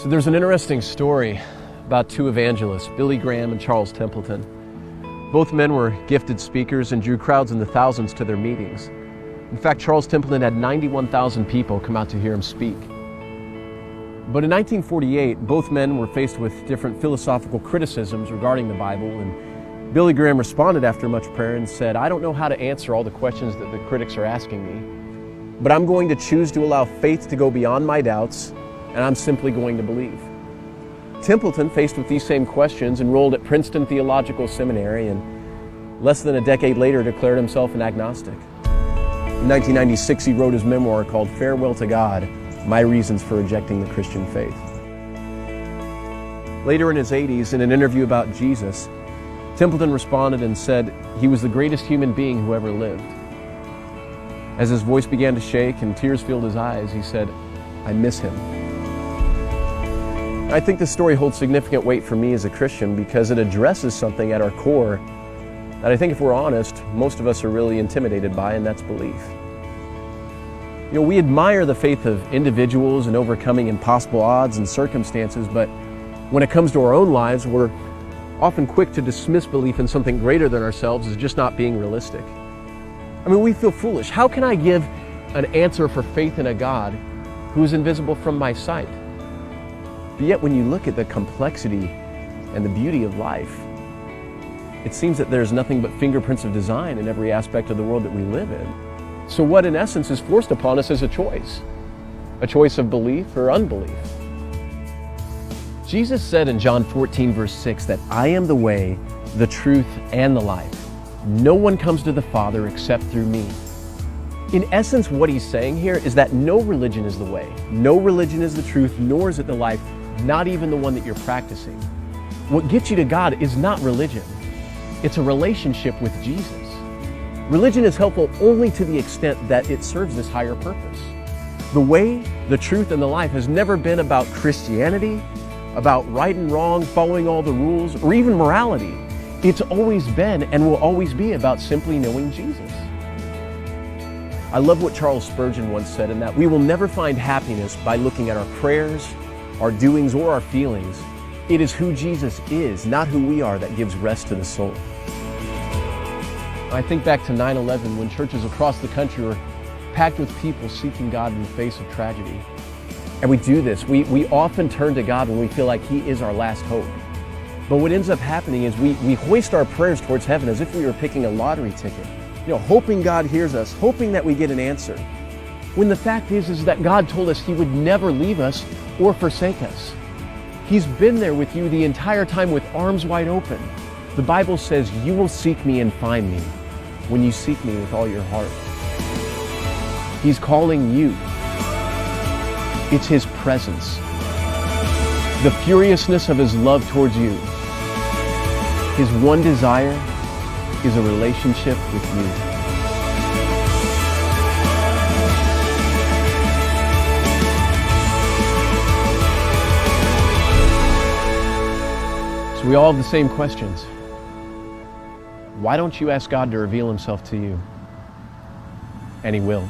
So there's an interesting story about two evangelists, Billy Graham and Charles Templeton. Both men were gifted speakers and drew crowds in the thousands to their meetings. In fact, Charles Templeton had 91,000 people come out to hear him speak. But in 1948, both men were faced with different philosophical criticisms regarding the Bible, and Billy Graham responded after much prayer and said, "I don't know how to answer all the questions that the critics are asking me, but I'm going to choose to allow faith to go beyond my doubts, and I'm simply going to believe." Templeton, faced with these same questions, enrolled at Princeton Theological Seminary and less than a decade later declared himself an agnostic. In 1996, he wrote his memoir called Farewell to God, My Reasons for Rejecting the Christian Faith. Later in his 80s, in an interview about Jesus, Templeton responded and said he was the greatest human being who ever lived. As his voice began to shake and tears filled his eyes, he said, "I miss him." I think this story holds significant weight for me as a Christian because it addresses something at our core that I think, if we're honest, most of us are really intimidated by, and that's belief. You know, we admire the faith of individuals in overcoming impossible odds and circumstances, but when it comes to our own lives, we're often quick to dismiss belief in something greater than ourselves as just not being realistic. I mean, we feel foolish. How can I give an answer for faith in a God who is invisible from my sight? But yet, when you look at the complexity and the beauty of life, it seems that there's nothing but fingerprints of design in every aspect of the world that we live in. So what, in essence, is forced upon us is a choice of belief or unbelief. Jesus said in John 14, verse 6, that I am the way, the truth, and the life. No one comes to the Father except through me. In essence, what he's saying here is that no religion is the way, no religion is the truth, nor is it the life, not even the one that you're practicing. What gets you to God is not religion. It's a relationship with Jesus. Religion is helpful only to the extent that it serves this higher purpose. The way, the truth, and the life has never been about Christianity, about right and wrong, following all the rules, or even morality. It's always been and will always be about simply knowing Jesus. I love what Charles Spurgeon once said, in that we will never find happiness by looking at our prayers, our doings, or our feelings. It is who Jesus is, not who we are, that gives rest to the soul. I think back to 9/11, when churches across the country were packed with people seeking God in the face of tragedy. And we do this. We often turn to God when we feel like He is our last hope. But what ends up happening is we hoist our prayers towards heaven as if we were picking a lottery ticket. You know, hoping God hears us, hoping that we get an answer. When the fact is that God told us He would never leave us or forsake us. He's been there with you the entire time with arms wide open. The Bible says, you will seek me and find me when you seek me with all your heart. He's calling you. It's His presence. The furiousness of His love towards you. His one desire is a relationship with you. So we all have the same questions. Why don't you ask God to reveal Himself to you? And He will.